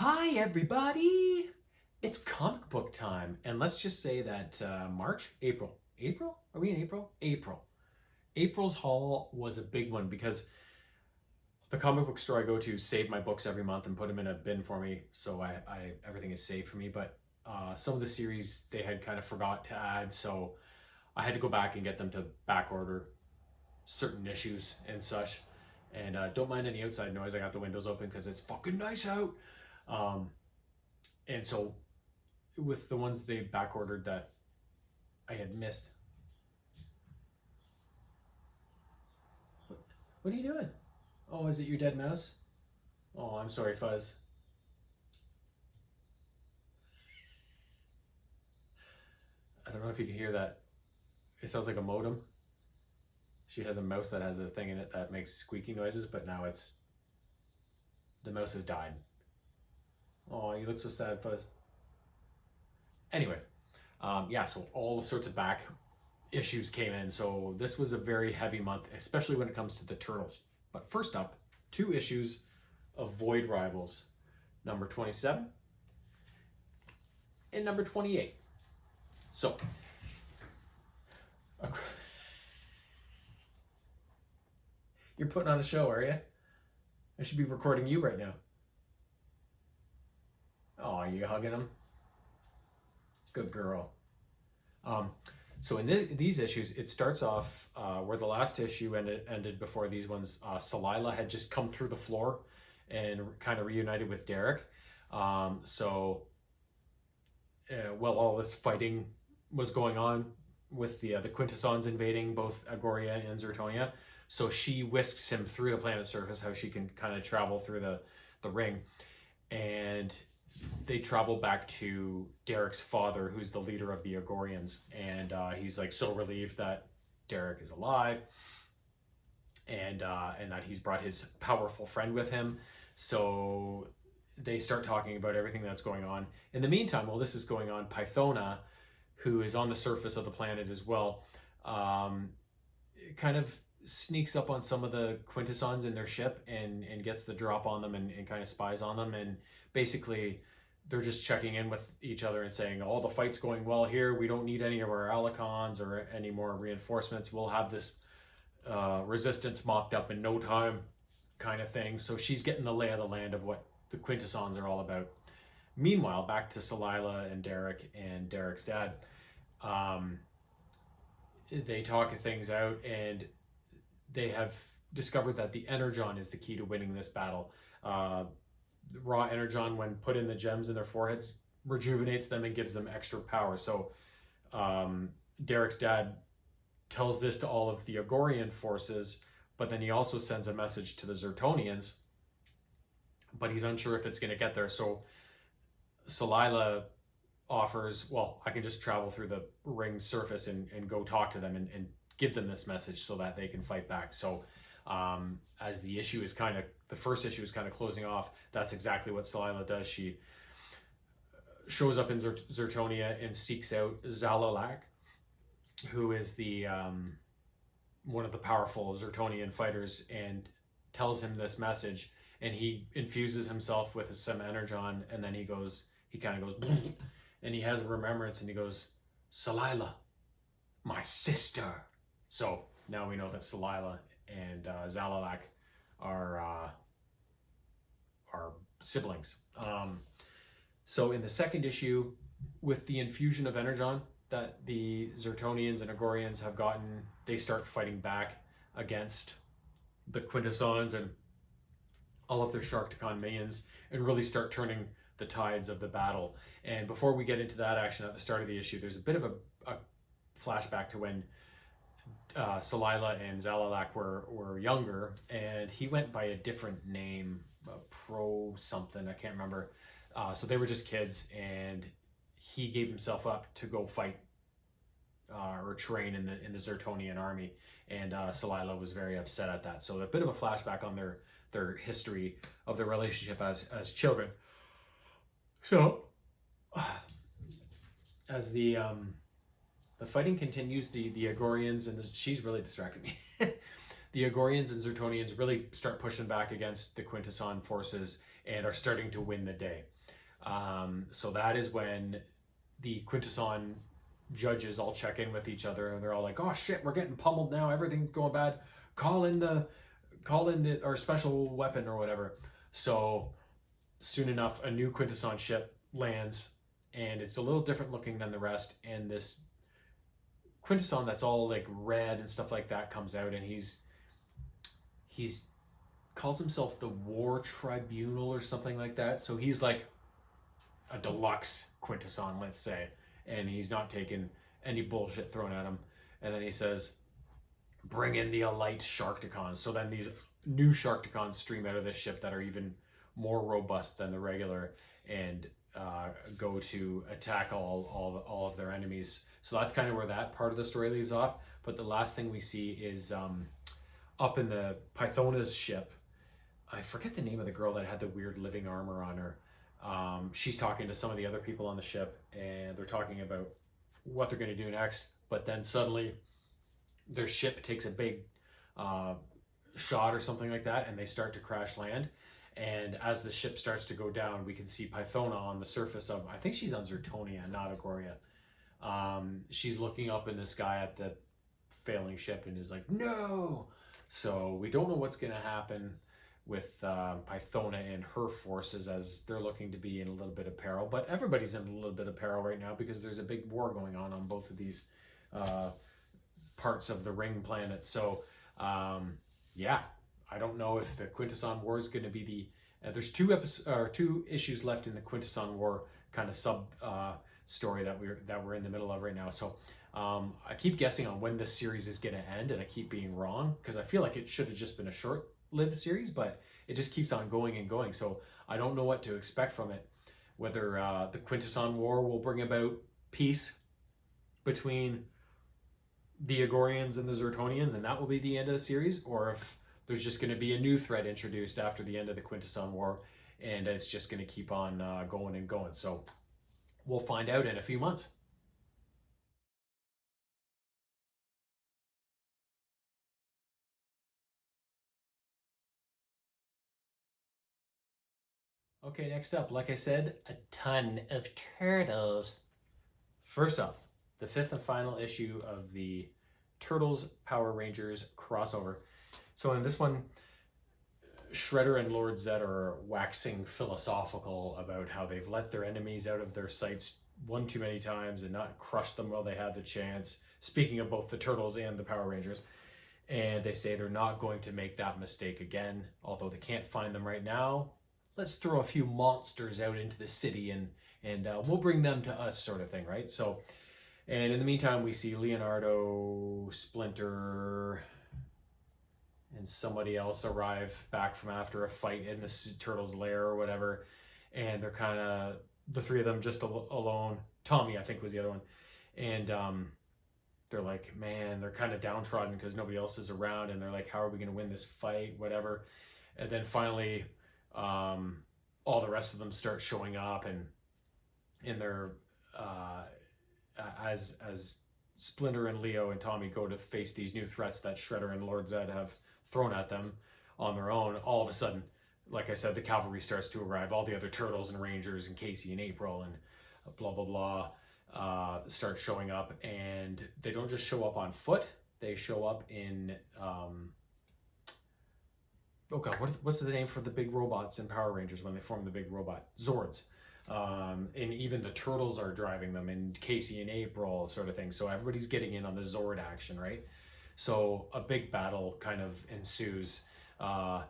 Hi, everybody! It's comic book time, and let's just say that April? Are we in April? April. April's haul was a big one because the comic book store I go to saved my books every month and put them in a bin for me, so everything is saved for me. But some of the series they had kind of forgot to add, so I had to go back and get them to back order certain issues and such. And don't mind any outside noise. I got the windows open because it's fucking nice out. Um, and so with the ones they back ordered that I had missed. What are you doing? Oh, is it your dead mouse? Oh, I'm sorry, Fuzz. I don't know if you can hear that. It sounds like a modem. She has a mouse that has a thing in it that makes squeaky noises, but now the mouse has died. Oh, you look so sad, Fuzz. Anyways, yeah, so all sorts of back issues came in. So this was a very heavy month, especially when it comes to the Turtles. But first up, 2 issues of Void Rivals, number 27 and number 28. So, you're putting on a show, are you? I should be recording you right now. Oh, are you hugging him? Good girl. So in these issues, it starts off where the last issue ended before these ones. Salila had just come through the floor and kind of reunited with Derek. While all this fighting was going on with the Quintessons invading both Agoria and Zertonia, so she whisks him through the planet's surface, how she can kind of travel through the ring, and they travel back to Derek's father, who's the leader of the Agorians, and he's like so relieved that Derek is alive, and that he's brought his powerful friend with him. So they start talking about everything that's going on. In the meantime, while this is going on, Pythona, who is on the surface of the planet as well, kind of sneaks up on some of the Quintessons in their ship and gets the drop on them and kind of spies on them. And basically, they're just checking in with each other and saying, all the fight's going well here. We don't need any of our Alicons or any more reinforcements. We'll have this resistance mopped up in no time kind of thing. So she's getting the lay of the land of what the Quintessons are all about. Meanwhile, back to Salila and Derek and Derek's dad. They talk things out, and they have discovered that the Energon is the key to winning this battle. Raw Energon, when put in the gems in their foreheads, rejuvenates them and gives them extra power. So Derek's dad tells this to all of the Agorian forces, but then he also sends a message to the Zertonians, but he's unsure if it's going to get there. So Salila offers, well, I can just travel through the ring surface and go talk to them and give them this message so that they can fight back. So as the first issue is kind of closing off, that's exactly what Salila does. She shows up in Zertonia and seeks out Zalalak, who is the one of the powerful Zertonian fighters, and tells him this message, and he infuses himself with some energon, and then he kind of goes and he has a remembrance, and he goes, Salila, my sister. So now we know that Salila and Zalalak are siblings. So in the second issue, with the infusion of energon that the Zertonians and Agorians have gotten, they start fighting back against the Quintessons and all of their Sharkticon minions, and really start turning the tides of the battle. And before we get into that action at the start of the issue, there's a bit of a flashback to when Salila and Zalalak were younger, and he went by a different name, Pro something, I can't remember. So they were just kids, and he gave himself up to go fight or train in the Zertonian army, and Salila was very upset at that. So a bit of a flashback on their history of their relationship as children. So as the fighting continues, the Agorians and she's really distracted me. The Agorians and Zertonians really start pushing back against the Quintesson forces and are starting to win the day. So that is when the Quintesson judges all check in with each other, and they're all like, "Oh shit, we're getting pummeled now. Everything's going bad. Call in the our special weapon or whatever." So soon enough, a new Quintesson ship lands, and it's a little different looking than the rest. And this Quintesson that's all like red and stuff like that comes out, and he's calls himself the War Tribunal or something like that. So he's like a deluxe Quintesson, let's say, and he's not taking any bullshit thrown at him. And then he says, "Bring in the elite Sharkticons." So then these new Sharkticons stream out of this ship that are even more robust than the regular, and go to attack all of their enemies. So that's kind of where that part of the story leaves off. But the last thing we see is up in the Pythona's ship. I forget the name of the girl that had the weird living armor on her. She's talking to some of the other people on the ship, and they're talking about what they're going to do next. But then suddenly, their ship takes a big shot or something like that, and they start to crash land. And as the ship starts to go down, we can see Pythona on the surface of, I think she's on Zertonia, not Agoria. She's looking up in the sky at the failing ship and is like, "No!" So we don't know what's going to happen with Pythona and her forces, as they're looking to be in a little bit of peril. But everybody's in a little bit of peril right now because there's a big war going on both of these parts of the ring planet. So yeah, I don't know if the Quintesson War is going to be the. There's two issues left in the Quintesson War kind of sub story that we're in the middle of right now. So I keep guessing on when this series is going to end, and I keep being wrong because I feel like it should have just been a short-lived series, but it just keeps on going and going. So I don't know what to expect from it. Whether the Quintesson War will bring about peace between the Agorians and the Zertonians, and that will be the end of the series, or if there's just going to be a new threat introduced after the end of the Quintesson War, and it's just going to keep on going and going. So we'll find out in a few months. Okay, next up, like I said, a ton of turtles. First up, the fifth and final issue of the Turtles Power Rangers crossover. So in this one, Shredder and Lord Zed are waxing philosophical about how they've let their enemies out of their sights one too many times and not crushed them while they had the chance. Speaking of both the Turtles and the Power Rangers. And they say they're not going to make that mistake again, although they can't find them right now. Let's throw a few monsters out into the city and we'll bring them to us, sort of thing, right? So, and in the meantime, we see Leonardo, Splinter, and somebody else arrive back from after a fight in the turtle's lair or whatever, and they're kind of the three of them just alone. Tommy, I think, was the other one, and they're like, man, they're kind of downtrodden because nobody else is around, and they're like, how are we going to win this fight, whatever. And then finally all the rest of them start showing up, and they're as Splinter and Leo and Tommy go to face these new threats that Shredder and Lord Zed have thrown at them on their own, all of a sudden, like I said, the cavalry starts to arrive. All the other Turtles and Rangers and Casey and April and blah blah blah start showing up, and they don't just show up on foot. They show up in oh god, what's the name for the big robots in Power Rangers when they form the big robot? Zords. And even the Turtles are driving them, and Casey and April, sort of thing. So everybody's getting in on the Zord action, right? So a big battle kind of ensues right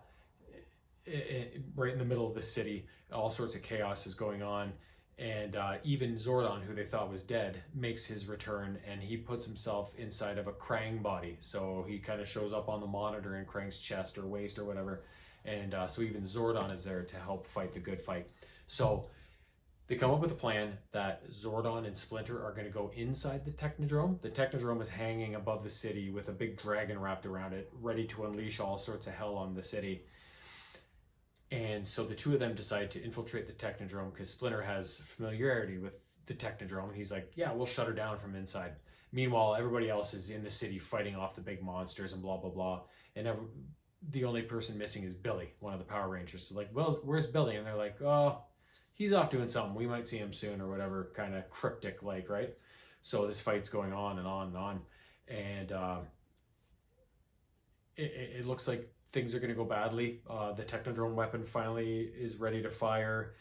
in the middle of the city. All sorts of chaos is going on, and even Zordon, who they thought was dead, makes his return, and he puts himself inside of a Krang body. So he kind of shows up on the monitor in Krang's chest or waist or whatever, and so even Zordon is there to help fight the good fight. So they come up with a plan that Zordon and Splinter are going to go inside the Technodrome. The Technodrome is hanging above the city with a big dragon wrapped around it, ready to unleash all sorts of hell on the city. And so the two of them decide to infiltrate the Technodrome because Splinter has familiarity with the Technodrome. And he's like, yeah, we'll shut her down from inside. Meanwhile, everybody else is in the city fighting off the big monsters and blah, blah, blah. And the only person missing is Billy, one of the Power Rangers. So like, well, where's Billy? And they're like, oh, he's off doing something. We might see him soon or whatever, kind of cryptic like, right? So this fight's going on and on and on, and it looks like things are going to go badly. The Technodrome weapon finally is ready to fire,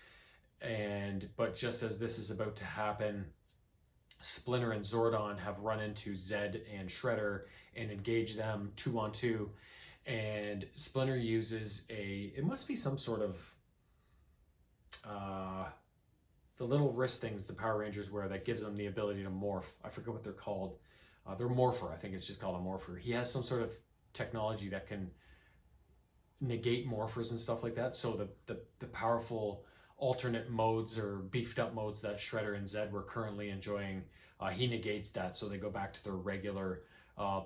but just as this is about to happen, Splinter and Zordon have run into Zed and Shredder and engaged them 2-on-2. And Splinter uses it must be some sort of the little wrist things the Power Rangers wear that gives them the ability to morph. I forget what they're called. They're Morpher. I think it's just called a Morpher. He has some sort of technology that can negate morphers and stuff like that. So the powerful alternate modes or beefed up modes that Shredder and Zed were currently enjoying, he negates that, so they go back to their regular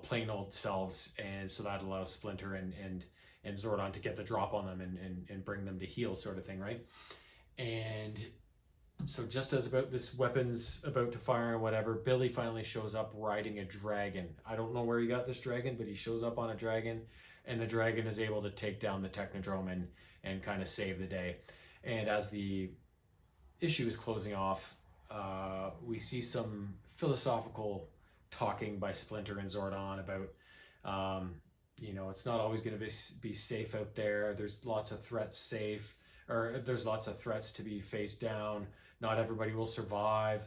plain old selves, and so that allows Splinter and Zordon to get the drop on them and bring them to heal, sort of thing, right? And so just as about this weapon's about to fire or whatever, Billy finally shows up riding a dragon. I don't know where he got this dragon, but he shows up on a dragon, and the dragon is able to take down the Technodrome and kind of save the day. And as the issue is closing off, we see some philosophical talking by Splinter and Zordon about, it's not always going to be safe out there. There's lots of threats there's lots of threats to be faced down. Not everybody will survive.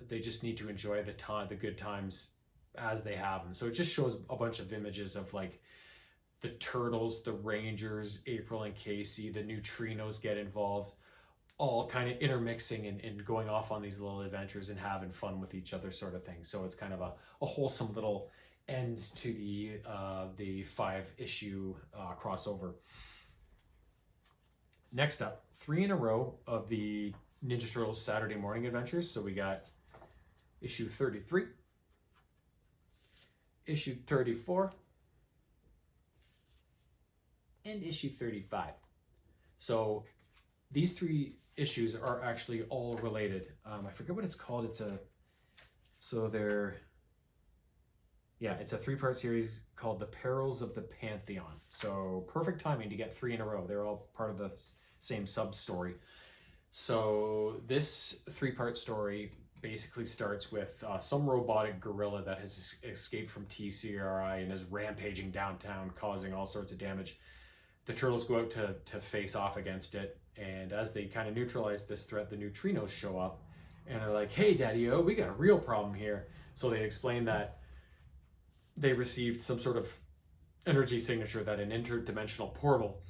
They just need to enjoy the good times as they have them. So it just shows a bunch of images of like the Turtles, the Rangers, April and Casey, the Neutrinos get involved, all kind of intermixing and going off on these little adventures and having fun with each other, sort of thing. So it's kind of a wholesome little end to the 5-issue crossover. Next up, 3 in a row of the Ninja Turtles Saturday morning adventures. So we got issue 33, issue 34, and issue 35. So these 3 issues are actually all related. I forget what it's called. It's a 3-part series called The Perils of the Pantheon. So perfect timing to get 3 in a row. They're all part of the same sub-story. So this 3-part story basically starts with some robotic gorilla that has escaped from TCRI and is rampaging downtown, causing all sorts of damage. The Turtles go out to face off against it, and as they kind of neutralize this threat, the Neutrinos show up and are like, "Hey, Daddy-O, we got a real problem here." So they explain that they received some sort of energy signature that an interdimensional portal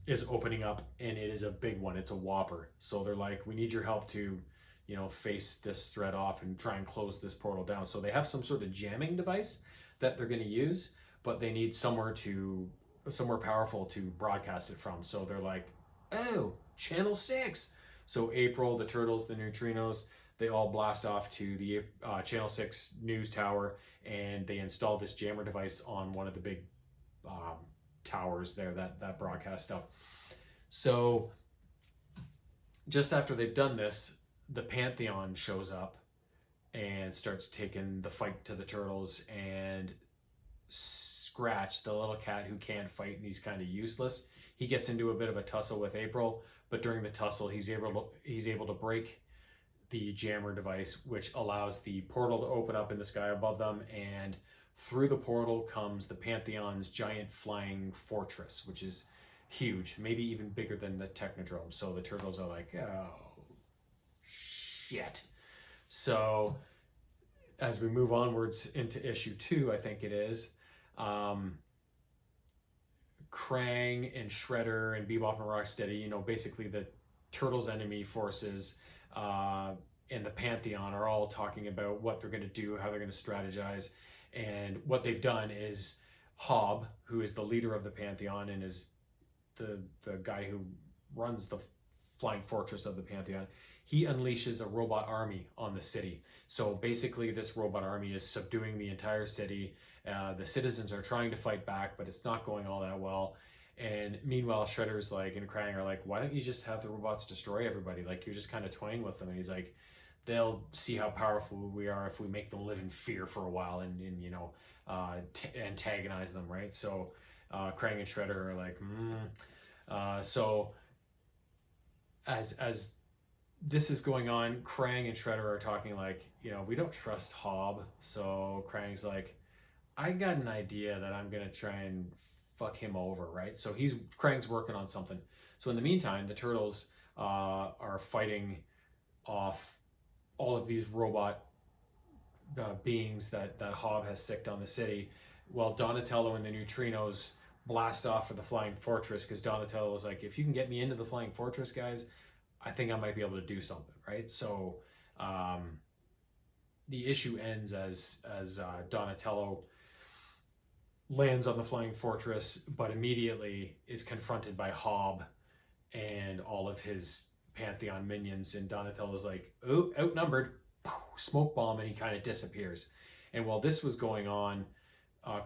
is opening up, and it is a big one. It's a whopper. So they're like, "We need your help to, face this threat off and try and close this portal down." So they have some sort of jamming device that they're going to use, but they need somewhere powerful to broadcast it from. So they're like, "Oh, Channel 6. So April, the Turtles, the Neutrinos, they all blast off to the Channel 6 news tower, and they install this jammer device on one of the big towers there that broadcast stuff. So just after they've done this, the Pantheon shows up and starts taking the fight to the Turtles, and Scratch, the little cat who can't fight and he's kind of useless, he gets into a bit of a tussle with April, but during the tussle he's able to break the jammer device, which allows the portal to open up in the sky above them, and through the portal comes the Pantheon's giant flying fortress, which is huge, maybe even bigger than the Technodrome. So the Turtles are like, "Oh, shit." So as we move onwards into issue 2, I think it is, Krang and Shredder and Bebop and Rocksteady, basically the Turtles' enemy forces, and the Pantheon are all talking about what they're going to do, how they're going to strategize. And what they've done is Hob, who is the leader of the Pantheon and is the guy who runs the flying fortress of the Pantheon, he unleashes a robot army on the city. So basically this robot army is subduing the entire city. The citizens are trying to fight back, but it's not going all that well. And meanwhile, Shredder's like, and Krang are like, "Why don't you just have the robots destroy everybody? Like, you're just kind of toying with them." And he's like, "They'll see how powerful we are if we make them live in fear for a while and antagonize them, right?" So Krang and Shredder are like, So as this is going on, Krang and Shredder are talking like, we don't trust Hob. So Krang's like, I got an idea that I'm gonna try and fuck him over, right? So Krang's working on something. So in the meantime, the turtles are fighting off all of these robot beings that Hob has sicked on the city, while Donatello and the Neutrinos blast off for the Flying Fortress, because Donatello was like, if you can get me into the Flying Fortress, guys, I think I might be able to do something, right? So the issue ends as Donatello lands on the Flying Fortress, but immediately is confronted by Hob and all of his Pantheon minions, and Donatello's like, oh, outnumbered, smoke bomb, and he kind of disappears. And while this was going on,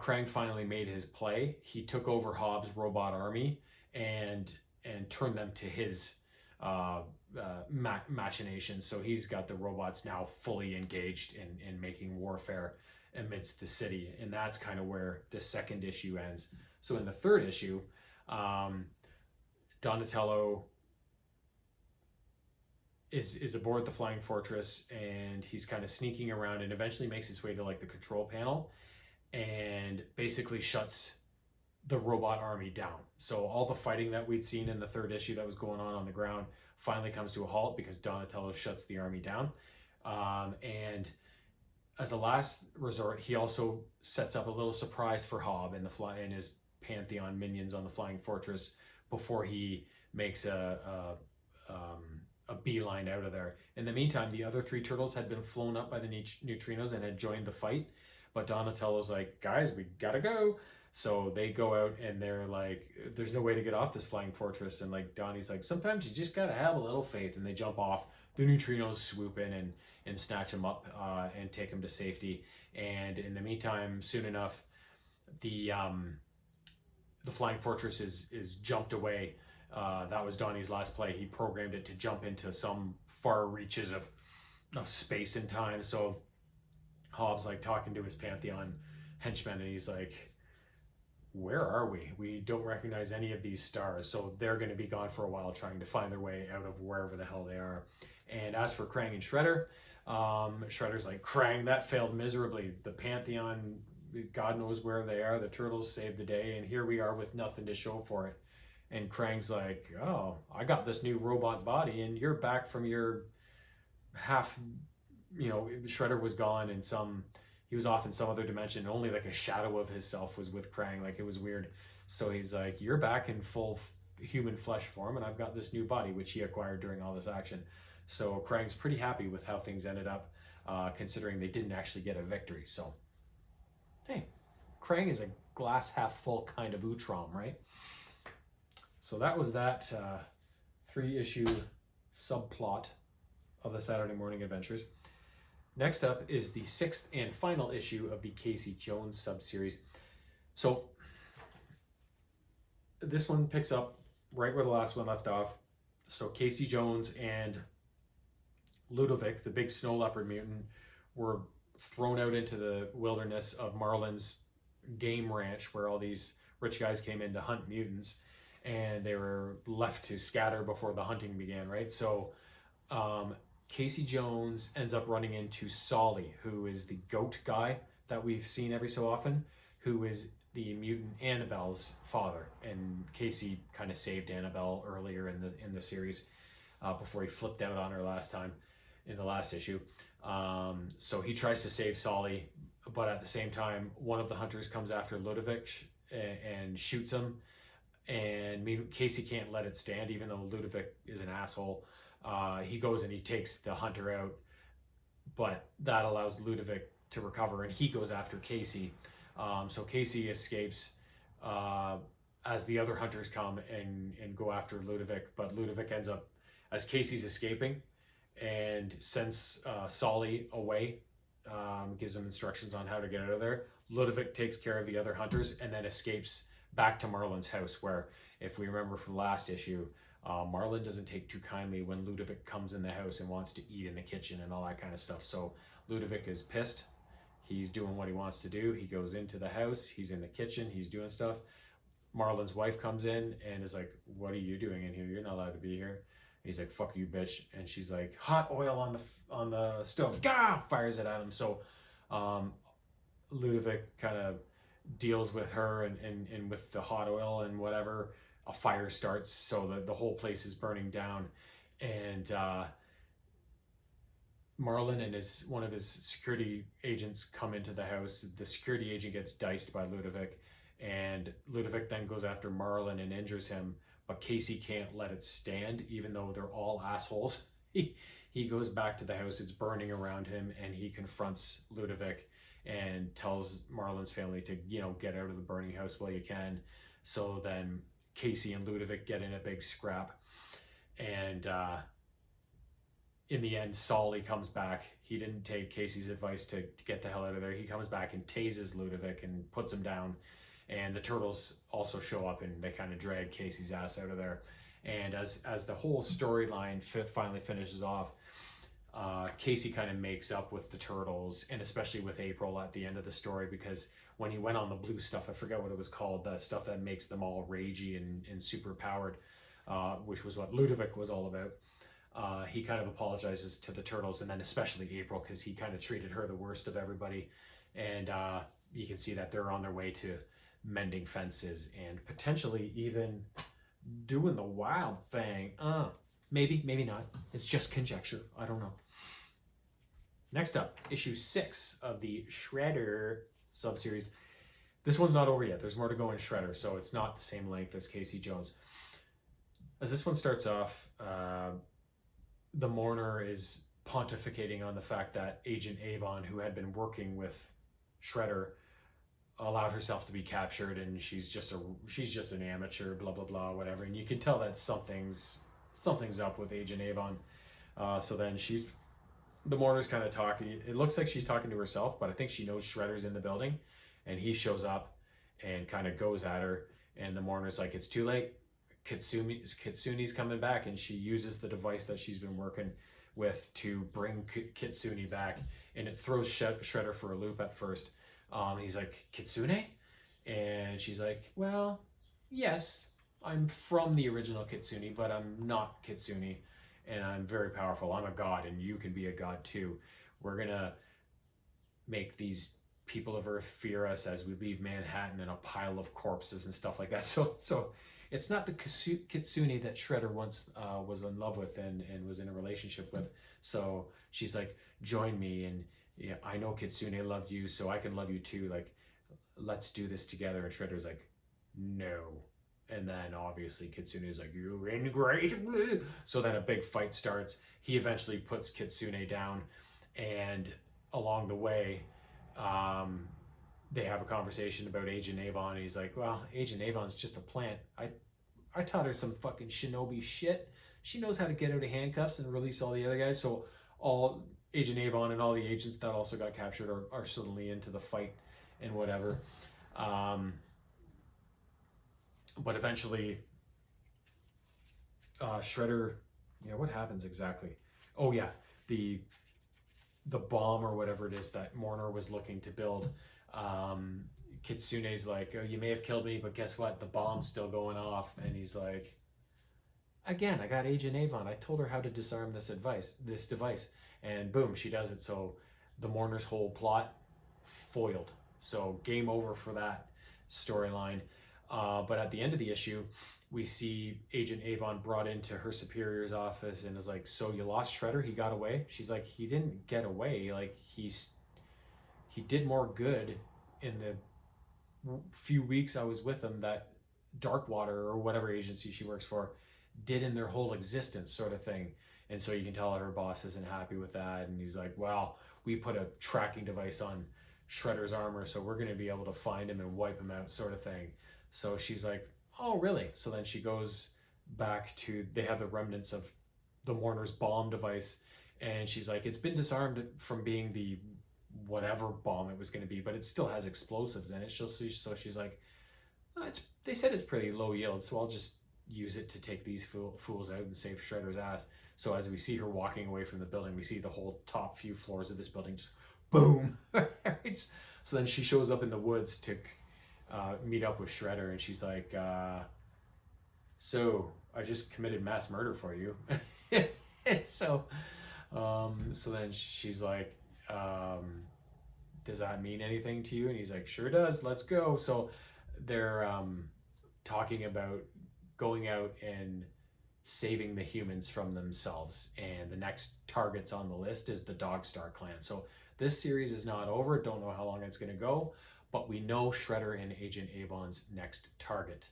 Krang finally made his play. He took over Hob's robot army and turned them to his machinations. So he's got the robots now fully engaged in making warfare amidst the city, and that's kind of where the second issue ends. So in the third issue, Donatello is aboard the Flying Fortress, and he's kind of sneaking around and eventually makes his way to like the control panel and basically shuts the robot army down. So all the fighting that we'd seen in the third issue that was going on the ground finally comes to a halt because Donatello shuts the army down. And as a last resort, he also sets up a little surprise for Hob and his Pantheon minions on the Flying Fortress before he makes a beeline out of there. In the meantime, the other three turtles had been flown up by the Neutrinos and had joined the fight, but Donatello's like, guys, we gotta go. So they go out and they're like, there's no way to get off this Flying Fortress. And like Donnie's like, sometimes you just gotta have a little faith. And they jump off. The Neutrinos swoop in and snatch him up and take him to safety. And in the meantime, soon enough, the Flying Fortress is jumped away. That was Donnie's last play. He programmed it to jump into some far reaches of space and time. So Hobbs like talking to his Pantheon henchmen, and he's like, where are we? We don't recognize any of these stars. So they're going to be gone for a while trying to find their way out of wherever the hell they are. And as for Krang and Shredder, Shredder's like, Krang, that failed miserably. The Pantheon, God knows where they are. The turtles saved the day, and here we are with nothing to show for it. And Krang's like, oh, I got this new robot body, and you're back from your half, Shredder was gone in he was off in some other dimension. Only like a shadow of himself was with Krang. Like, it was weird. So he's like, you're back in full human flesh form, and I've got this new body, which he acquired during all this action. So Krang's pretty happy with how things ended up, considering they didn't actually get a victory. So, hey, Krang is a glass half full kind of Utrom, right? So that was that 3-issue subplot of the Saturday Morning Adventures. Next up is the 6th and final issue of the Casey Jones subseries. So this one picks up right where the last one left off. So Casey Jones and Ludovic, the big snow leopard mutant, were thrown out into the wilderness of Marlin's game ranch, where all these rich guys came in to hunt mutants, and they were left to scatter before the hunting began, right? So Casey Jones ends up running into Solly, who is the goat guy that we've seen every so often, who is the mutant Annabelle's father. And Casey kind of saved Annabelle earlier in the series before he flipped out on her last time in the last issue. So he tries to save Solly, but at the same time, one of the hunters comes after Ludovic and shoots him. And Casey can't let it stand, even though Ludovic is an asshole. He goes and he takes the hunter out, but that allows Ludovic to recover, and he goes after Casey. So Casey escapes as the other hunters come and go after Ludovic, but Ludovic ends up, as Casey's escaping, and sends Solly away, gives him instructions on how to get out of there. Ludovic takes care of the other hunters and then escapes back to Marlin's house, where, if we remember from last issue, Marlin doesn't take too kindly when Ludovic comes in the house and wants to eat in the kitchen and all that kind of stuff. So Ludovic is pissed. He's doing what he wants to do. He goes into the house. He's in the kitchen. He's doing stuff. Marlin's wife comes in and is like, what are you doing in here? You're not allowed to be here. he's like, "Fuck you, bitch!" And she's like, "Hot oil on the stove." Gah! Fires it at him. So um, Ludovic kind of deals with her and with the hot oil and whatever. A fire starts, so the whole place is burning down, and Marlon and one of his security agents come into the house. The security agent gets diced by Ludovic, and Ludovic then goes after Marlon and injures him. But Casey can't let it stand, even though they're all assholes. He goes back to the house. It's burning around him, and he confronts Ludovic and tells Marlon's family to get out of the burning house while you can. So then Casey and Ludovic get in a big scrap, and in the end, Solly comes back. He didn't take Casey's advice to get the hell out of there. He comes back and tases Ludovic and puts him down. And the turtles also show up and they kind of drag Casey's ass out of there. And as the whole storyline finally finishes off, Casey kind of makes up with the turtles, and especially with April at the end of the story, because when he went on the blue stuff, I forget what it was called, the stuff that makes them all ragey and super powered, which was what Ludovic was all about. He kind of apologizes to the turtles, and then especially April, because he kind of treated her the worst of everybody. And you can see that they're on their way to mending fences and potentially even doing the wild thing. Maybe, maybe not. It's just conjecture. I don't know. Next up, issue 6 of the Shredder subseries. This one's not over yet. There's more to go in Shredder, so it's not the same length as Casey Jones. As this one starts off, the mourner is pontificating on the fact that Agent Avon, who had been working with Shredder, allowed herself to be captured, and she's just an amateur, blah blah blah, whatever. And you can tell that something's up with Agent Avon. So then the mourner's kind of talking. It looks like she's talking to herself, but I think she knows Shredder's in the building, and he shows up and kind of goes at her. And the mourner's like, "It's too late. Kitsune's coming back," and she uses the device that she's been working with to bring Kitsune back, and it throws Shredder for a loop at first. He's like, "Kitsune?" And she's like, "Well, yes, I'm from the original Kitsune, but I'm not Kitsune, and I'm very powerful. I'm a god, and you can be a god too. We're gonna make these people of Earth fear us as we leave Manhattan in a pile of corpses and stuff like that." So it's not the Kitsune that Shredder once was in love with and was in a relationship with. So she's like, "Join me, and yeah, I know Kitsune loved you, so I can love you too. Like, let's do this together." And Shredder's like, "No." And then obviously Kitsune's like, "You ingrate." So then a big fight starts. He eventually puts Kitsune down, and along the way, they have a conversation about Agent Avon. He's like, "Well, Agent Avon's just a plant. I taught her some fucking shinobi shit. She knows how to get out of handcuffs and release all the other guys." So all Agent Avon and all the agents that also got captured are suddenly into the fight and whatever. But eventually, Shredder, what happens exactly? Oh yeah, the bomb or whatever it is that Mourner was looking to build. Kitsune's like, "Oh, you may have killed me, but guess what? The bomb's still going off." And he's like, "Again, I got Agent Avon. I told her how to disarm this device. And boom, she does it." So the Mourner's whole plot foiled. So game over for that storyline. But at the end of the issue, we see Agent Avon brought into her superior's office and is like, "So you lost Shredder? He got away?" She's like, "He didn't get away. Like, he did more good in the few weeks I was with him that Darkwater or whatever agency she works for did in their whole existence," sort of thing. And so you can tell her boss isn't happy with that. And he's like, "Well, we put a tracking device on Shredder's armor, so we're going to be able to find him and wipe him out," sort of thing. So she's like, "Oh, really?" So then she goes back to, they have the remnants of the Mourner's bomb device. And she's like, "It's been disarmed from being the whatever bomb it was going to be, but it still has explosives in it." So she's like, "Oh, they said it's pretty low yield, so I'll just use it to take these fools out and save Shredder's ass." So as we see her walking away from the building, we see the whole top few floors of this building just boom. Right? So then she shows up in the woods to meet up with Shredder, and she's like, "So I just committed mass murder for you. And so then she's like, does that mean anything to you? And he's like, sure does. Let's go. So they're talking about going out and saving the humans from themselves. And the next targets on the list is the Dogstar clan. So this series is not over. Don't know how long it's going to go, but we know Shredder and Agent Avon's next target,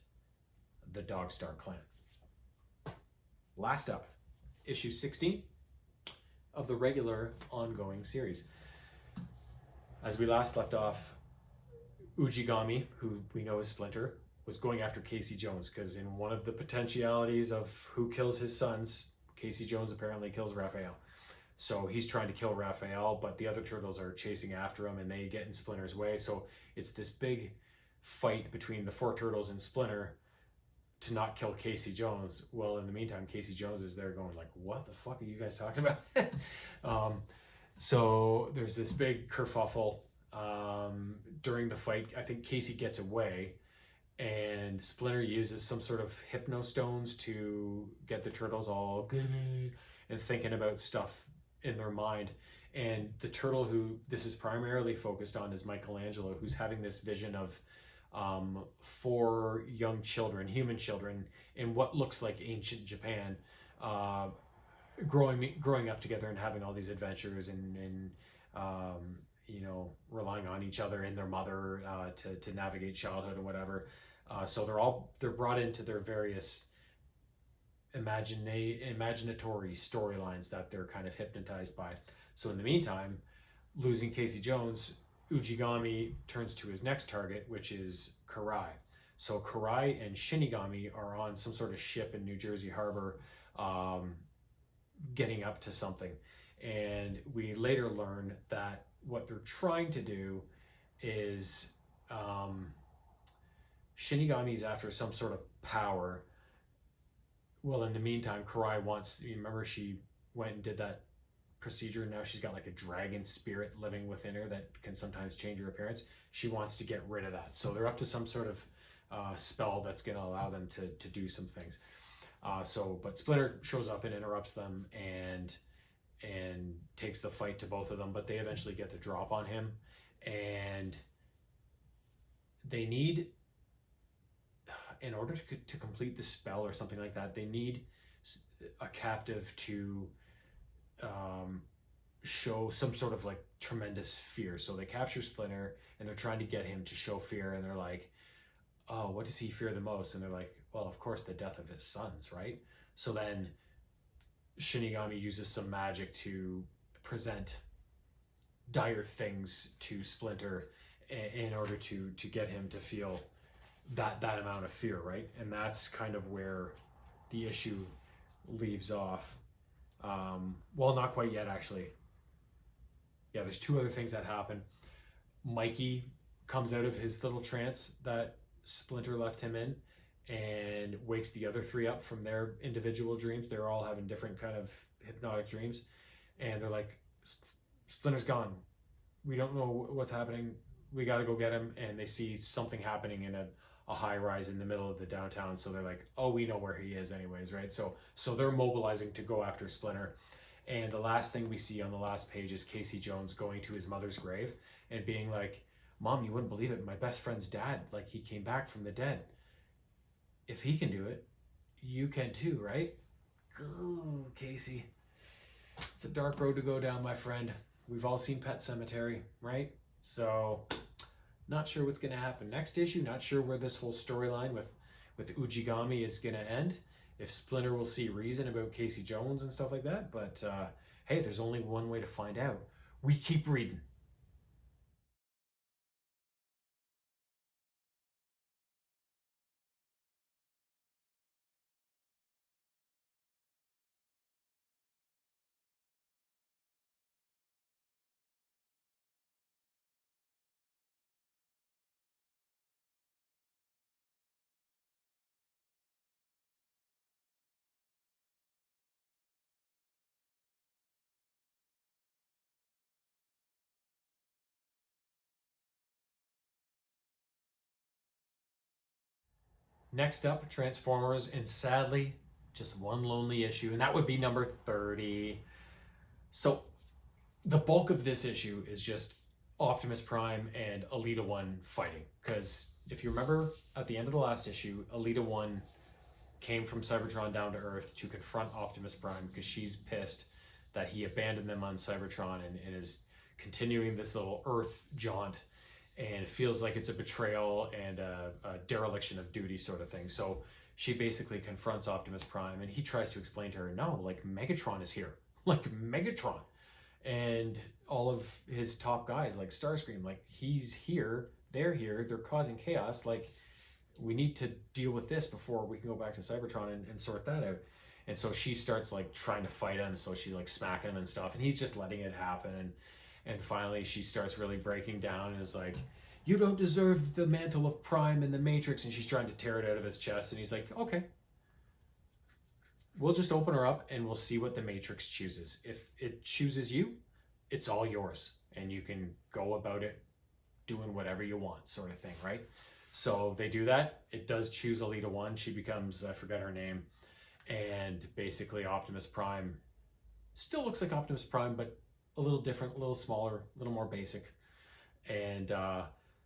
the Dogstar clan. Last up, issue 16 of the regular ongoing series. As we last left off, Ujigami, who we know as Splinter, was going after Casey Jones because in one of the potentialities of who kills his sons, Casey Jones apparently kills Raphael. So he's trying to kill Raphael, but the other turtles are chasing after him and they get in Splinter's way. So it's this big fight between the four turtles and Splinter to not kill Casey Jones. Well, in the meantime, Casey Jones is there going like, what the fuck are you guys talking about? So there's this big kerfuffle during the fight. I think Casey gets away and Splinter uses some sort of hypnostones to get the turtles all and thinking about stuff in their mind. And the turtle who this is primarily focused on is Michelangelo, who's having this vision of four young children, human children, in what looks like ancient Japan, growing up together and having all these adventures and you know, relying on each other and their mother to navigate childhood and whatever. So they're brought into their various imaginatory storylines that they're kind of hypnotized by. So in the meantime, losing Casey Jones, Ujigami turns to his next target, which is Karai. So Karai and Shinigami are on some sort of ship in New Jersey Harbor, getting up to something. And we later learn that what they're trying to do is Shinigami's after some sort of power. Well, in the meantime, Karai wants, you remember she went and did that procedure, and now she's got like a dragon spirit living within her that can sometimes change her appearance. She wants to get rid of that. So they're up to some sort of spell that's going to allow them to do some things. But Splinter shows up and interrupts them and takes the fight to both of them, but they eventually get the drop on him, and they need, in order to complete the spell or something like that, they need a captive to show some sort of like tremendous fear. So they capture Splinter and they're trying to get him to show fear, and they're like, oh, what does he fear the most? And they're like, well, of course the death of his sons, right? So then Shinigami uses some magic to present dire things to Splinter in order to get him to feel that amount of fear, right? And that's kind of where the issue leaves off. Well, not quite yet, actually. Yeah, there's two other things that happen. Mikey comes out of his little trance that Splinter left him in and wakes the other three up from their individual dreams. They're all having different kind of hypnotic dreams, and they're like, Splinter's gone. We don't know what's happening. We got to go get him. And they see something happening in a high rise in the middle of the downtown. So they're like, oh, we know where he is anyways, right? So they're mobilizing to go after Splinter. And the last thing we see on the last page is Casey Jones going to his mother's grave and being like, Mom, you wouldn't believe it. My best friend's dad, like, he came back from the dead. If he can do it, you can too, right? Ooh, Casey. It's a dark road to go down, my friend. We've all seen Pet Sematary, right? So, not sure what's going to happen next issue. Not sure where this whole storyline with Ujigami is going to end. If Splinter will see reason about Casey Jones and stuff like that. But, hey, there's only one way to find out. We keep reading. Next up, Transformers, and sadly, just one lonely issue, and that would be number 30. So the bulk of this issue is just Optimus Prime and Elita 1 fighting. Because if you remember at the end of the last issue, Elita 1 came from Cybertron down to Earth to confront Optimus Prime because she's pissed that he abandoned them on Cybertron and is continuing this little Earth jaunt, and it feels like it's a betrayal and a dereliction of duty sort of thing. So she basically confronts Optimus Prime, and he tries to explain to her, no, like Megatron is here, like Megatron, and all of his top guys like Starscream, like he's here, they're causing chaos, like we need to deal with this before we can go back to Cybertron and sort that out. And so she starts like trying to fight him, so she's like smacking him and stuff, and he's just letting it happen. And finally she starts really breaking down and is like, you don't deserve the mantle of Prime in the Matrix, and she's trying to tear it out of his chest, and he's like, okay, we'll just open her up and we'll see what the Matrix chooses. If it chooses you, it's all yours, and you can go about it doing whatever you want, sort of thing, right? So they do that. It does choose Elita 1. She becomes, I forget her name, and basically Optimus Prime still looks like Optimus Prime, but a little different, a little smaller, a little more basic. And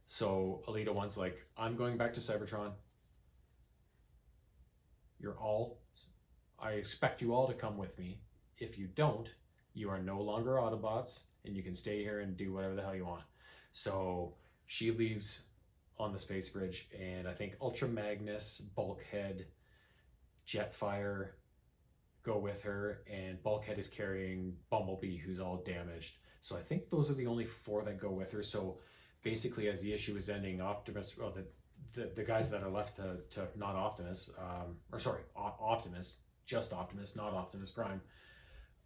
so Elita 1's like, I'm going back to Cybertron. I expect you all to come with me. If you don't, you are no longer Autobots, and you can stay here and do whatever the hell you want. So she leaves on the space bridge, and I think Ultra Magnus, Bulkhead, Jetfire go with her, and Bulkhead is carrying Bumblebee, who's all damaged. So I think those are the only 4 that go with her. So basically, as the issue is ending, Optimus, well, the guys that are left to not Optimus, Optimus, just Optimus, not Optimus Prime,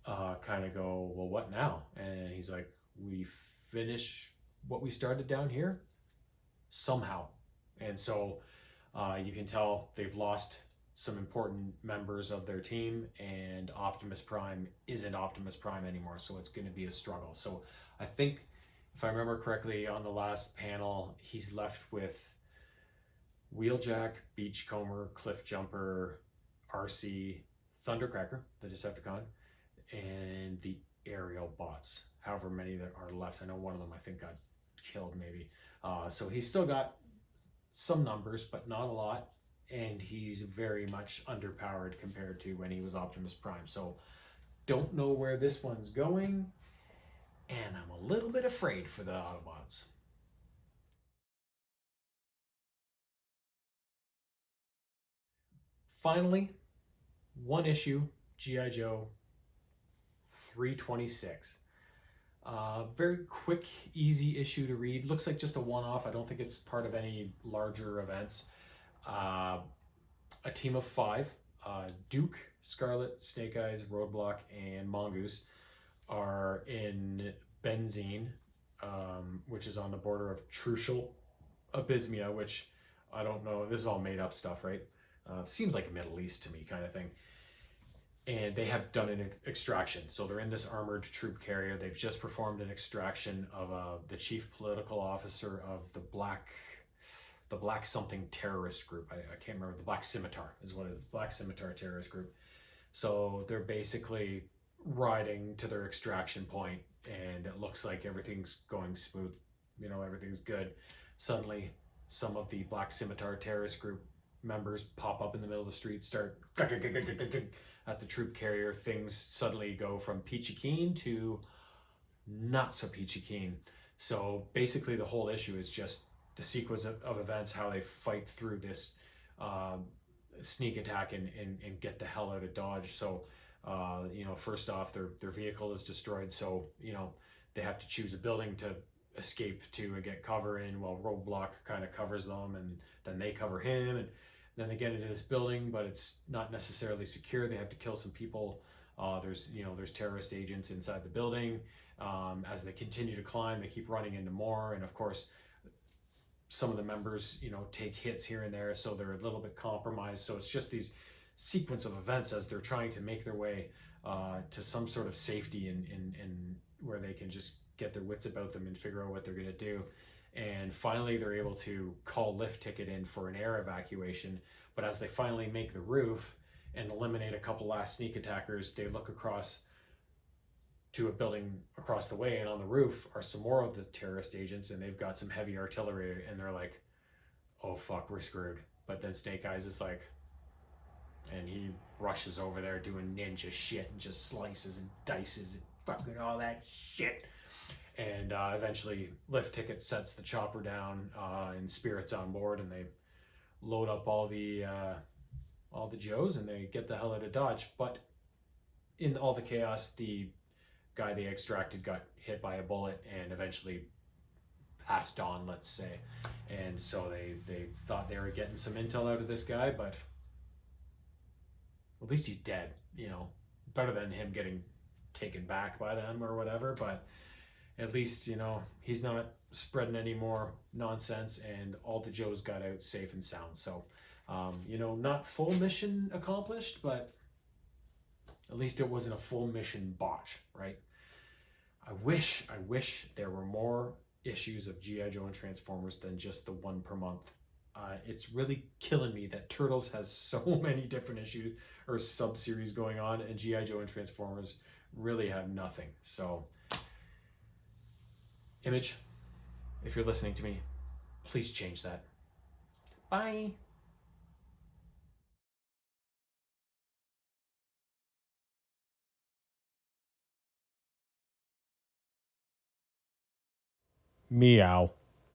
kind of go, well, what now? And he's like, we finish what we started down here somehow. And so you can tell they've lost some important members of their team, and Optimus Prime isn't Optimus Prime anymore, so it's going to be a struggle. So I think, if I remember correctly, on the last panel, he's left with Wheeljack, Beachcomber, Cliffjumper, RC, Thundercracker, the Decepticon, and the aerial bots, however many that are left. I know one of them I think got killed maybe. So he's still got some numbers, but not a lot, and he's very much underpowered compared to when he was Optimus Prime. So don't know where this one's going, and I'm a little bit afraid for the Autobots. Finally, one issue, G.I. Joe 326. Very quick, easy issue to read. Looks like just a one-off. I don't think it's part of any larger events. A team of 5, Duke, Scarlet, Snake Eyes, Roadblock, and Mongoose, are in Benzene, which is on the border of Trucial, Abysmia, which I don't know. This is all made up stuff, right? Seems like Middle East to me, kind of thing. And they have done an extraction. So they're in this armored troop carrier. They've just performed an extraction of the chief political officer of the Black something terrorist group. I can't remember. The Black Scimitar is what it is. Black Scimitar terrorist group. So they're basically riding to their extraction point, and it looks like everything's going smooth. You know, everything's good. Suddenly, some of the Black Scimitar terrorist group members pop up in the middle of the street, start at the troop carrier. Things suddenly go from peachy keen to not so peachy keen. So basically the whole issue is just the sequence of events, how they fight through this sneak attack and get the hell out of Dodge. So first off, their vehicle is destroyed, so they have to choose a building to escape to and get cover in, while Roadblock kind of covers them, and then they cover him, and then they get into this building, but it's not necessarily secure. They have to kill some people. There's terrorist agents inside the building. As they continue to climb, they keep running into more, and of course some of the members take hits here and there, so they're a little bit compromised. So it's just these sequence of events as they're trying to make their way to some sort of safety and where they can just get their wits about them and figure out what they're going to do. And finally they're able to call lift ticket in for an air evacuation. But as they finally make the roof, and eliminate a couple last sneak attackers, they look across to a building across the way, and on the roof are some more of the terrorist agents, and they've got some heavy artillery, and they're like, "Oh fuck, we're screwed." But then Snake Eyes is like, and he rushes over there doing ninja shit and just slices and dices and fucking all that shit. And eventually, Lift Ticket sets the chopper down, and Spirit's on board, and they load up all the Joes, and they get the hell out of Dodge. But in all the chaos, the guy they extracted got hit by a bullet and eventually passed on, let's say. And so they thought they were getting some intel out of this guy, but at least he's dead, you know. Better than him getting taken back by them or whatever, but at least, you know, he's not spreading any more nonsense, and all the Joes got out safe and sound. So, you know, not full mission accomplished, but at least it wasn't a full mission botch, right? I wish there were more issues of G.I. Joe and Transformers than just the one per month. It's really killing me that Turtles has so many different issues or sub-series going on, and G.I. Joe and Transformers really have nothing. So, Image, if you're listening to me, please change that. Bye. Meow.